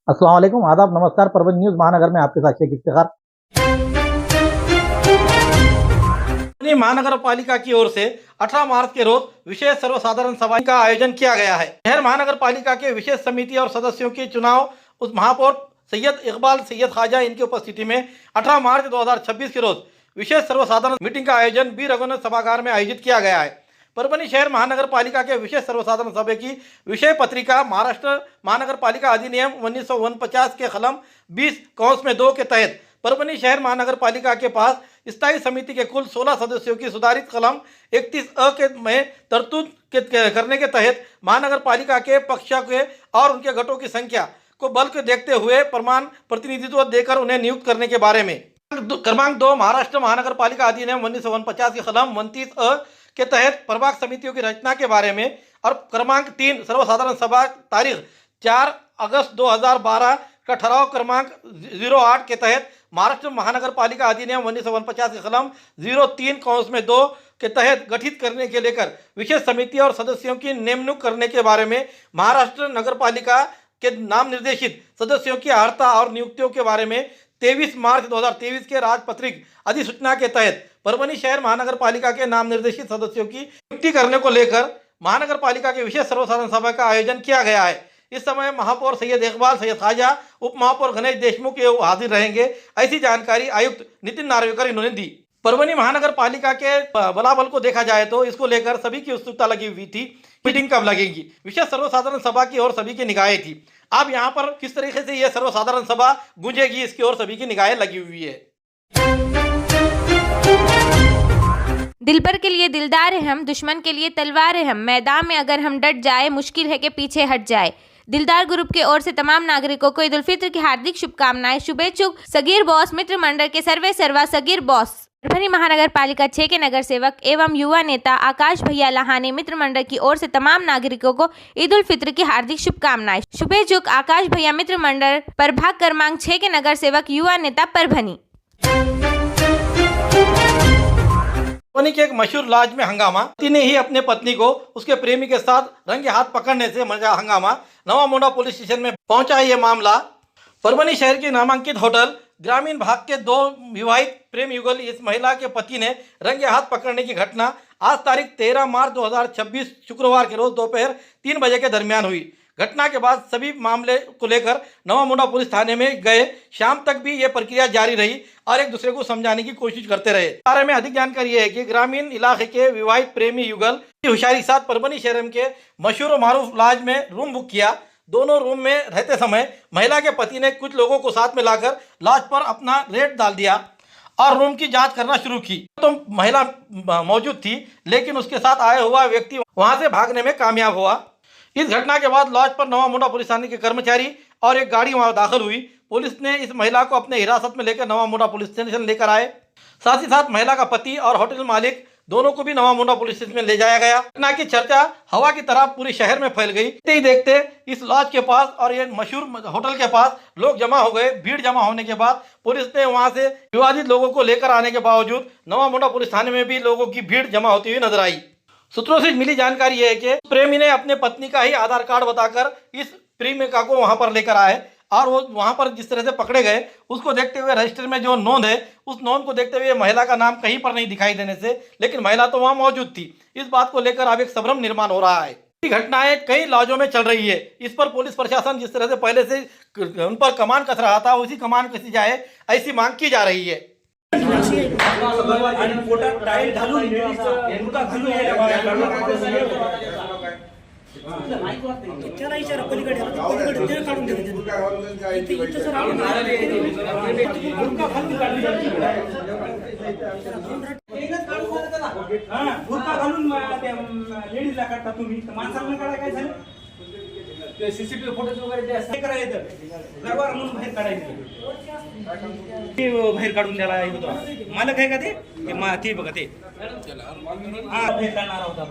अस्सलाम वालेकुम, आदाब, नमस्कार। परवीन न्यूज महानगर में आपके साथ शेख इफ्तिखार। महानगर पालिका की ओर से 18 मार्च के रोज विशेष सर्वसाधारण सभा का आयोजन किया गया है। शहर महानगर पालिका के विशेष समिति और सदस्यों के चुनाव उस महापौर सैयद इकबाल सैयद ख्वाजा इनकी उपस्थिति में 18 मार्च 2026 के रोज विशेष सर्वसाधारण मीटिंग का आयोजन बी रघुनाथ सभागार में आयोजित किया गया है। परभणी शहर महानगर पालिका के विशेष सर्वसाधारण सभा की विषय पत्रिका महाराष्ट्र महानगर पालिका अधिनियम 1949 के कलम 20(2) के तहत परभणी शहर महानगर पालिका के पास स्थायी समिति के कुल 16 सदस्यों की सुधारित कलम 31(अ) के में तरतूद करने के तहत महानगर पालिका के पक्ष के और उनके गठों की संख्या को बल के देखते हुए प्रमाण प्रतिनिधित्व देकर उन्हें नियुक्त करने के बारे में क्रमांक 2 महाराष्ट्र महानगर पालिका अधिनियम 1949 के कलम 29(अ) के तहत प्रभाग समितियों की रचना के बारे में और क्रमांक 3 सर्वसाधारण सभा तारीख 4 अगस्त 2012 का ठराव क्रमांक 08 के तहत महाराष्ट्र महानगर पालिका अधिनियम 1949 के कलम 03(2) के तहत गठित करने के लेकर विशेष समिति और सदस्यों की नियुक्ति करने के बारे में महाराष्ट्र नगर पालिका के नाम निर्देशित सदस्यों की अर्हता और नियुक्तियों के बारे में 23 मार्च 2023 के राजपत्रित अधिसूचना के तहत परभणी शहर महानगर पालिका के नाम निर्देशित सदस्यों की नियुक्ति करने को लेकर महानगर पालिका के विशेष सर्वसाधारण सभा का आयोजन किया गया है। इस समय महापौर सैयद इकबाल सैयद ख्वाजा, उप महापौर गणेश देशमुख हाजिर रहेंगे, ऐसी जानकारी आयुक्त नितिन नार्वेकर इन्होंने दी। परभणी महानगर पालिका के बलाबल को देखा जाए तो इसको लेकर सभी की उत्सुकता लगी हुई थी। मीटिंग कब लगेगी, विशेष सर्वसाधारण सभा की ओर सभी की निगाहें थी। अब यहाँ पर किस तरीके से यह सर्वसाधारण सभा गूंजेगी, इसकी ओर सभी की निगाहें लगी हुई है। दिलबर के लिए दिलदार है हम, दुश्मन के लिए तलवार है हम। मैदान में अगर हम डट जाए, मुश्किल है कि पीछे हट जाए। दिलदार ग्रुप की ओर से तमाम नागरिकों को ईद उल फित्र की हार्दिक शुभकामनाएं। शुभेच्छुक सगीर बॉस मित्र मंडल के सर्वे सर्वा सगीर बॉस। परभणी महानगर पालिका 6 के नगर सेवक एवं युवा नेता आकाश भैया लहाने मित्र मंडल की ओर से तमाम नागरिकों को ईद उल फित्र की हार्दिक शुभकामनाएं। शुभेच्छुक आकाश भैया मित्र मंडल प्रभाग क्रमांक 6 के नगर सेवक युवा नेता परभणी। परभणी के एक मशहूर लॉज में हंगामा, पति ने ही अपने पत्नी को उसके प्रेमी के साथ रंगे हाथ पकड़ने से मचा हंगामा। नवा मोंडा पुलिस स्टेशन में पहुंचा ये मामला। परभणी शहर के नामांकित होटल ग्रामीण भाग के 2 विवाहित प्रेम युगल इस महिला के पति ने रंगे हाथ पकड़ने की घटना आज तारीख 13 मार्च 2026 शुक्रवार के रोज दोपहर 3 बजे के दरमियान हुई। घटना के बाद सभी मामले को लेकर नवा मोंडा पुलिस थाने में गए। शाम तक भी ये प्रक्रिया जारी रही और एक दूसरे को समझाने की कोशिश करते रहे। इस बारे में अधिक जानकारी ये है कि ग्रामीण इलाके के विवाहित प्रेमी युगल की होशियारी के साथ परभणी शहर के मशहूर और मारूफ लॉज में रूम बुक किया। दोनों रूम में रहते समय महिला के पति ने कुछ लोगों को साथ में लाकर लॉज पर अपना रेट डाल दिया और रूम की जांच करना शुरू की। तो महिला मौजूद थी, लेकिन उसके साथ आया हुआ व्यक्ति वहां से भागने में कामयाब हुआ। इस घटना के बाद लॉज पर नवा मोंडा पुलिस थाने के कर्मचारी और एक गाड़ी वहां दाखिल हुई। पुलिस ने इस महिला को अपने हिरासत में लेकर नवा मोंडा पुलिस स्टेशन लेकर आए। साथ ही साथ महिला का पति और होटल मालिक दोनों को भी नवा मोंडा पुलिस स्टेशन में ले जाया गया। घटना की चर्चा हवा की तरह पूरे शहर में फैल गई। देखते ही देखते इस लॉज के पास और ये मशहूर होटल के पास लोग जमा हो गए। भीड़ जमा होने के बाद पुलिस ने वहां से विवादित लोगों को लेकर आने के बावजूद नवा मोंडा पुलिस थाने में भी लोगों की भीड़ जमा होती हुई नजर आई। सूत्रों से मिली जानकारी यह है कि प्रेमी ने अपने पत्नी का ही आधार कार्ड बताकर इस प्रेमिका को वहां पर लेकर आए और वो वहां पर जिस तरह से पकड़े गए उसको देखते हुए रजिस्टर में जो नोंद है उस नोंद को देखते हुए महिला का नाम कहीं पर नहीं दिखाई देने से, लेकिन महिला तो वहां मौजूद थी। इस बात को लेकर अब एक संभ्रम निर्माण हो रहा है। ये घटनाएं कई लॉजों में चल रही है। इस पर पुलिस प्रशासन जिस तरह से पहले से उन पर कमान कस रहा था, उसी कमान कसी जाए ऐसी मांग की जा रही है। त्याला विचारा पलीकडे ते काढून लेडीजला काढता तुम्ही, माणसाला काढा काय झालं? सीसीटीव्ही फोटोज वगैरे करायचं गरबार म्हणून बाहेर काढायचं, बाहेर काढून द्यायला होतो मालक आहे का ते बघा ते हा बाहेर काढणार होता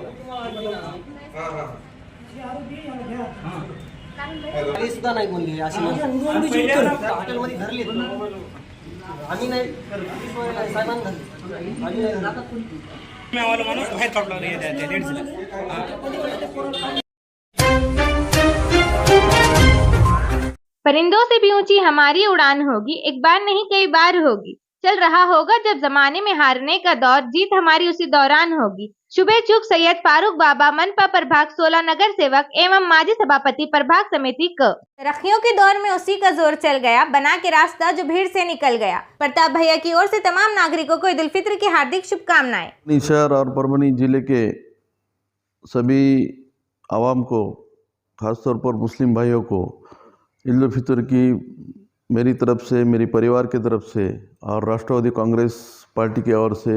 सुद्धा नाही बोलले अशी हॉटेलमध्ये धरली आम्ही नाही साहेबांना माणूस बाहेर काढला लेडीजला। परिंदों से भी ऊंची हमारी उड़ान होगी, एक बार नहीं कई बार होगी। चल रहा होगा जब जमाने में हारने का दौर, जीत हमारी उसी दौरान होगी। शुबे चूक सैयद फारूक बाबा, मनपा प्रभाग 16 नगर सेवक एवं माजी सभापति प्रभाग समिति क। तरक्कियों के दौर में उसी का जोर चल गया, बना के रास्ता जो भीड़ से निकल गया। प्रताप भैया की ओर से तमाम नागरिकों को ईद उल फित्र की हार्दिक शुभकामनाएं। शहर और परभनी जिले के सभी आवाम को, खासतौर पर मुस्लिम भाइयों को ईद उल फित्र की मेरी तरफ से, मेरी परिवार की तरफ से और राष्ट्रवादी कांग्रेस पार्टी की ओर से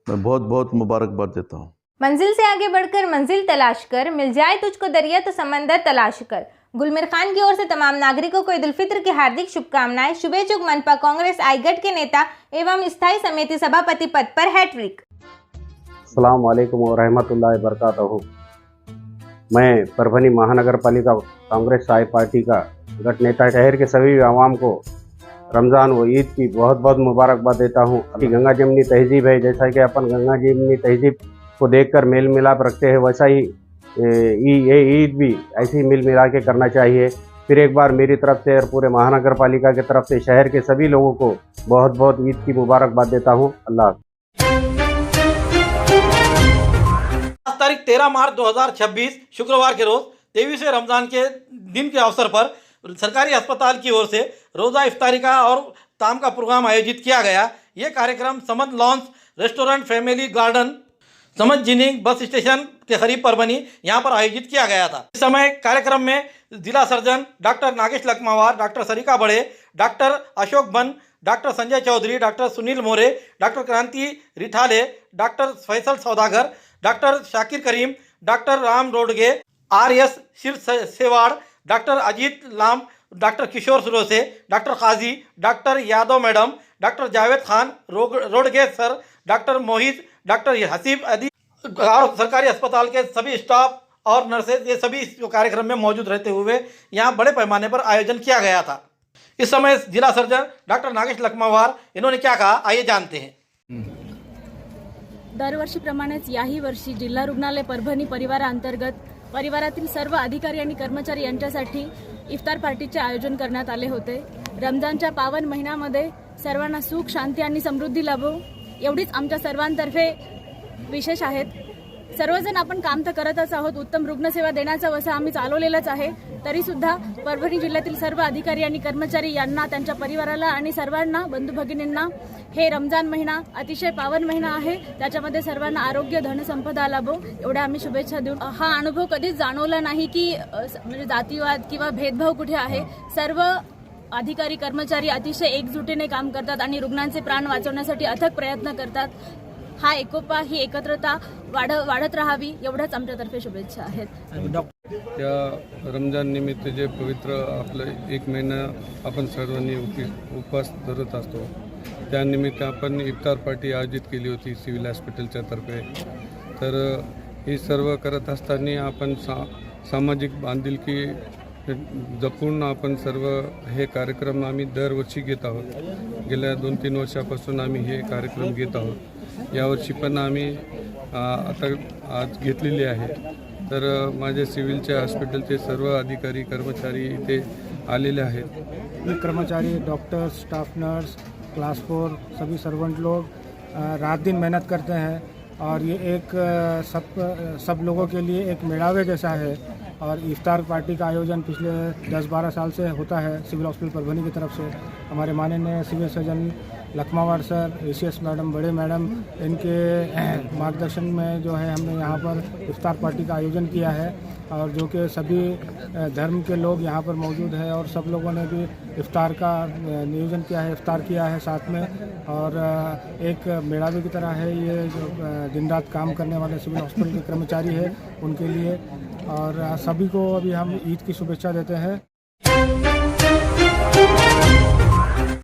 मैं बहुत बहुत मुबारकबाद देता हूँ। मंजिल से आगे बढ़कर मंजिल तलाश कर, मिल जाए तुझको दरिया तो समंदर तलाश कर। गुलमिर खान की ओर से तमाम नागरिकों को ईद उल फित्र की हार्दिक शुभकामनाएं। शुबे चूक मनपा कांग्रेस आईगढ़ के नेता एवं स्थायी समिति सभापति पद पर हैट्रिक। अस्सलाम वालेकुम व रहमतुल्लाहि व बरकातहू। मैं परभनी महानगर पालिका कांग्रेस साई पार्टी का गठ नेता शहर के सभी आवाम को रमज़ान व ईद की बहुत बहुत मुबारकबाद देता हूँ। अभी गंगा जमनी तहजीब है, जैसा कि अपन गंगा जमनी तहजीब को देखकर मेल मिलाप रखते हैं, वैसा ही ये ईद भी ऐसे ही मिल मिला के करना चाहिए। फिर एक बार मेरी तरफ से और पूरे महानगर पालिका की तरफ से शहर के सभी लोगों को बहुत बहुत ईद की मुबारकबाद देता हूँ। अल्लाह। तारीख 13 मार्च 2026 शुक्रवार के रोज 23वें रमजान के दिन के अवसर पर सरकारी अस्पताल की ओर से रोज़ा इफ्तारी का और ताम का प्रोग्राम आयोजित किया गया। ये कार्यक्रम Samad launch restaurant family garden Samad ginning bus station के करीब परभनी यहाँ पर आयोजित किया गया था। इस समय कार्यक्रम में जिला surgeon doctor Nagesh Lakhmawar, doctor Sarika Bade, doctor Ashok Ban, doctor Sanjay Chaudhary, doctor Sunil More, doctor Kranti Rithale, doctor Faisal Saudagar, doctor Shakir Karim, doctor Ram Rodge, RS Shiv Sewad, doctor Ajit Lam, doctor Kishor Surose, doctor Kazi, doctor Yadav madam, doctor Javed Khan Rodge sir, doctor Mohit, doctor Haseeb Adi और सरकारी अस्पताल के सभी स्टाफ और नर्सेज, ये सभी इस कार्यक्रम में मौजूद रहते हुए यहाँ बड़े पैमाने पर आयोजन किया गया था। इस समय जिला सर्जन डॉक्टर नागेश लखमावार इन्होंने क्या कहा, आइए जानते हैं। दरवर्षीप्रमाणेच याही वर्षी जिल्हा रुग्णालय परभणी परिवारांतर्गत परिवारातील सर्व अधिकारी आणि कर्मचारी यांच्यासाठी इफ्तार पार्टीचे आयोजन करण्यात आले होते। रमजानच्या पावन महिन्यामध्ये सर्वांना सुख, शांती आणि समृद्धी लाभो एवढीच आमच्या सर्वांतर्फे विशेष आहेत। सर्वजण आपण काम तर करतच आहोत, उत्तम रुग्णसेवा देण्याचा वसा आम्ही चालवलेलाच आहे। तरी सुद्धा परभणी जिल्ह्यातील सर्व अधिकारी आणि कर्मचारी यांना, त्यांच्या परिवाराला आणि सर्वांना, बंधू भगिनींना हे रमजान महिना अतिशय पावन महिना आहे, त्याच्यामध्ये सर्वांना आरोग्य, धनसंपदा लाभो एवढ्या आम्ही शुभेच्छा देऊ। हा अनुभव कधीच जाणवला नाही की म्हणजे जातीवाद किंवा भेदभाव कुठे आहे। सर्व अधिकारी कर्मचारी अतिशय एकजुटीने काम करतात आणि रुग्णांचे प्राण वाचवण्यासाठी अथक प्रयत्न करतात। हा एकोपा, ही एकत्रता वाढत राहावी एवढ्याच आमच्यातर्फे शुभेच्छा आहेत। त्या रमजान निमित्त जे पवित्र आपलं एक महिना आपण सर्वांनी उपवास धरत असतो, त्यानिमित्त आपण इफ्तार पार्टी आयोजित केली होती सिव्हिल हॉस्पिटलच्या तर्फे। तर हे सर्व करत असताना आपण सामाजिक बांधिलकी जपून आपण सर्व हे कार्यक्रम आम्ही दरवर्षी घेत आहोत। गेल्या 2-3 वर्षापासून आम्ही हे कार्यक्रम घेत आहोत। यावर्षी पण आम्ही आता आज घेतलेली आहे। तर माझे सिव्हिलचे हॉस्पिटलचे सर्व अधिकारी कर्मचारी इथे आलेले आहेत। कर्मचारी, डॉक्टर, स्टाफ नर्स, क्लास 4 सभी सर्वेंट लोग रात दिन मेहनत करते हैं और ये एक सब लोगों के लिए एक मेड़ावे जैसा है। और इफ्तार पार्टी का आयोजन पिछले 10-12 साल से होता है सिविल हॉस्पिटल परभनी की तरफ से। हमारे माननीय civil surgeon Lakhmawar sir, ACS madam, Bade madam, इनके मार्गदर्शन में जो है हमने यहाँ पर इफ्तार पार्टी का आयोजन किया है और जो कि सभी धर्म के लोग यहाँ पर मौजूद है और सब लोगों ने भी इफ्तार का नियोजन किया है, इफ्तार किया है साथ में। और एक मेड़ावे की तरह है ये, जो दिन रात काम करने वाले सिविल हॉस्पिटल के कर्मचारी है उनके लिए। और सभी को अभी हम ईद की शुभेच्छा देते हैं।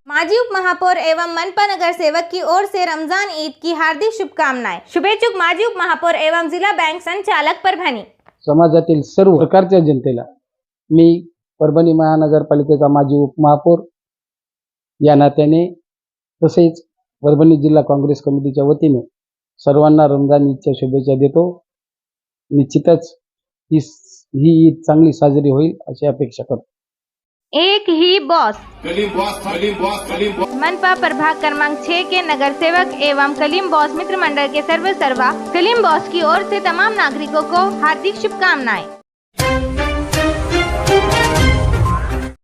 माजी उप महापौर एवं मनपा नगर सेवक की ओर से रमजान ईद की हार्दिक शुभकामनाएं। शुभेच्छुक माजी उप महापौर एवं जिला बैंक संचालक परभणी। समाजातील सर्व प्रकारच्या जनतेला मी परभणी महानगरपालिकेचा माजी उपमहापौर या नात्याने, तसेच परभणी जिल्हा काँग्रेस कमिटीच्या वतीने सर्वांना रमजान ईदच्या शुभेच्छा देतो। निश्चितच ही ईद चांगली साजरी होईल अशी अपेक्षा करतो। एक ही बॉस। मनपा प्रभाग क्रमांक 6 के नगर सेवक एवं कलीम बॉस मित्र मंडल के सर्वा कलीम बॉस की ओर से तमाम नागरिकों को हार्दिक शुभकामनाएं।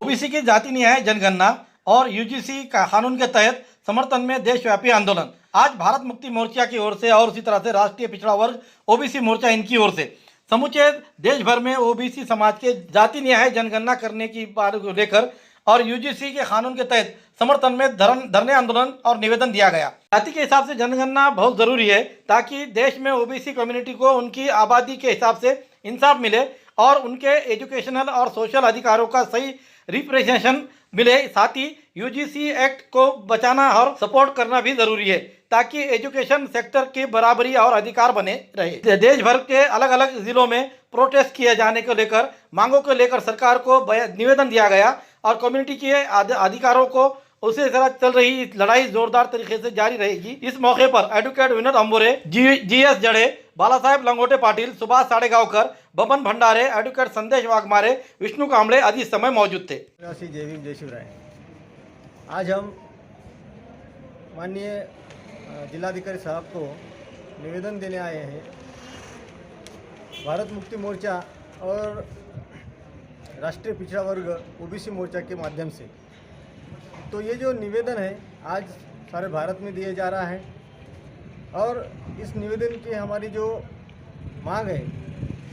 ओबीसी की जाति न्याय जनगणना और यूजीसी का कानून के तहत समर्थन में देशव्यापी आंदोलन आज भारत मुक्ति मोर्चा की ओर से और उसी तरह से राष्ट्रीय पिछड़ा वर्ग ओबीसी मोर्चा इनकी ओर से समूचे देश भर में ओबीसी समाज के जाति न्याय जनगणना करने की बात को लेकर और यूजीसी के कानून के तहत समर्थन में धरने आंदोलन और निवेदन दिया गया। जाति के हिसाब से जनगणना बहुत जरूरी है ताकि देश में ओबीसी कम्युनिटी को उनकी आबादी के हिसाब से इंसाफ मिले और उनके एजुकेशनल और सोशल अधिकारों का सही रिप्रेजेंटेशन मिले। साथ ही यूजीसी एक्ट को बचाना और सपोर्ट करना भी जरूरी है ताकि एजुकेशन सेक्टर की बराबरी और अधिकार बने रहे। देश भर के अलग अलग जिलों में प्रोटेस्ट किए जाने को लेकर मांगों को लेकर सरकार को निवेदन दिया गया और कम्युनिटी के अधिकारों को उसी तरह चल रही लड़ाई जोरदार तरीके से जारी रहेगी। इस मौके पर एडवोकेट विनोद अंबोरे, जीएस जड़े, बाला साहेब लंगोटे पाटिल, सुभाष साड़ेगांवकर, बबन भंडारे, एडवोकेट संदेश वाघमारे, विष्णु कांबळे आदि समय मौजूद थे। जय भीम जय शिवराय। आज हम माननीय जिलाधिकारी साहब को निवेदन देने आए हैं भारत मुक्ति मोर्चा और राष्ट्रीय पिछड़ा वर्ग ओबीसी मोर्चा के माध्यम से। तो ये जो निवेदन है आज सारे भारत में दिया जा रहा है और इस निवेदन की हमारी जो मांग है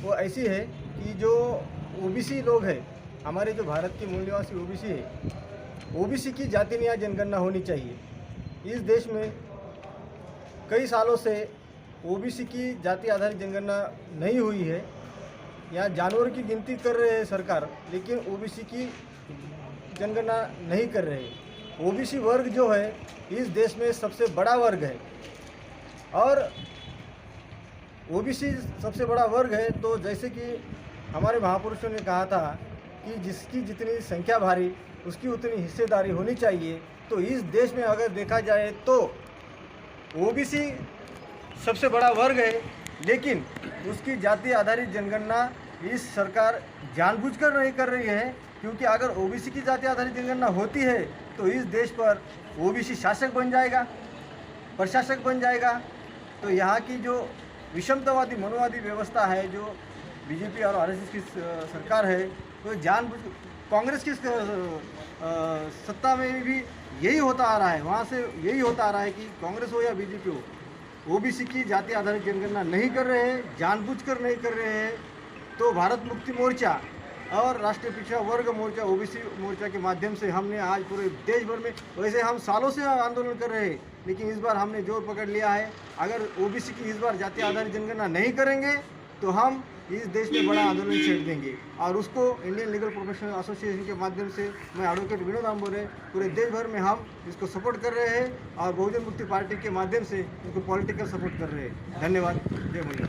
वो ऐसी है कि जो ओबीसी लोग हैं, हमारे जो भारत के मूल निवासी ओबीसी है, ओबीसी की जाति न्याय जनगणना होनी चाहिए। इस देश में कई सालों से ओबीसी की जाति आधारित जनगणना नहीं हुई है। यहाँ जानवर की गिनती कर रहे हैं सरकार, लेकिन ओबीसी की जनगणना नहीं कर रहे। ओबीसी वर्ग जो है इस देश में सबसे बड़ा वर्ग है और ओबीसी सबसे बड़ा वर्ग है। तो जैसे कि हमारे महापुरुषों ने कहा था कि जिसकी जितनी संख्या भारी उसकी उतनी हिस्सेदारी होनी चाहिए। तो इस देश में अगर देखा जाए तो ओबीसी सबसे बड़ा वर्ग है, लेकिन उसकी जाति आधारित जनगणना इस सरकार जानबूझकर नहीं कर रही है, क्योंकि अगर ओबीसी की जाति आधारित जनगणना होती है तो इस देश पर ओबीसी शासक बन जाएगा, प्रशासक बन जाएगा। तो यहाँ की जो विषमतावादी मनोवादी व्यवस्था है, जो बीजेपी और आरएसएस की सरकार है, तो जानबूझ कांग्रेस की सत्ता में भी यही होता आ रहा है। वहाँ से यही होता आ रहा है कि कांग्रेस हो या बीजेपी हो, ओबीसी की जाति आधारित जनगणना नहीं कर रहे हैं, जानबूझकर नहीं कर रहे हैं। तो भारत मुक्ति मोर्चा और राष्ट्रीय पिछड़ा वर्ग मोर्चा ओबीसी मोर्चा के माध्यम से हमने आज पूरे देश भर में, वैसे हम सालों से आंदोलन कर रहे हैं, लेकिन इस बार हमने जोर पकड़ लिया है। अगर ओबीसी की इस बार जाति आधारित जनगणना नहीं करेंगे तो हम इस देश में बड़ा आंदोलन छेड़ देंगे और उसको इंडियन लीगल प्रोफेशनल एसोसिएशन के माध्यम से मैं एडवोकेट विनोद अंबोरे पूरे देश भर में हम इसको सपोर्ट कर रहे हैं और बहुजन मुक्ति पार्टी के माध्यम से इसको पॉलिटिकल सपोर्ट कर रहे हैं। धन्यवाद। जय मैया।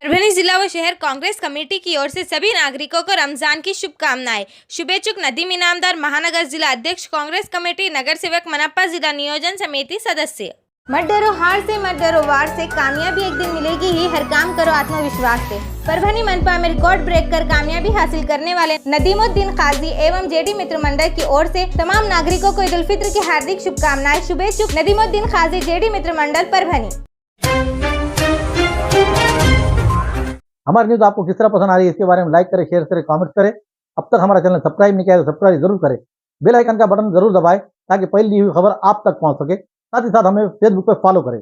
परभणी जिला व शहर कांग्रेस कमेटी की ओर से सभी नागरिकों को रमजान की शुभकामनाएं। शुभेच्छुक नदीम इनामदार, महानगर जिला अध्यक्ष कांग्रेस कमेटी, नगर सेवक मनपा जिला नियोजन समिति सदस्य। मत डरो हार से, मत डरो वार से, कामयाबी एक दिन मिलेगी ही, हर काम करो आत्मविश्वास से। परभणी मनपा में रिकॉर्ड ब्रेक कर कामयाबी हासिल करने वाले नदीमुद्दीन काजी एवं जेडी मित्र मंडल की ओर से तमाम नागरिकों को ईद उल फित्र की हार्दिक शुभकामनाएं। शुभेच्छुक नदीमुद्दीन काजी, जेडी मित्र मंडल, परभणी। हमारी न्यूज़ आपको किस तरह पसंद आ रही है इसके बारे में लाइक करें, शेयर करें, कमेंट करें। अब तक हमारा चैनल सब्सक्राइब नहीं किया है तो सब्सक्राइब जरूर करें। बेल आइकन का बटन जरूर दबाएं ताकि पहली हुई खबर आप तक पहुंच सके। साथ ही साथ हमें फेसबुक पर फॉलो करें।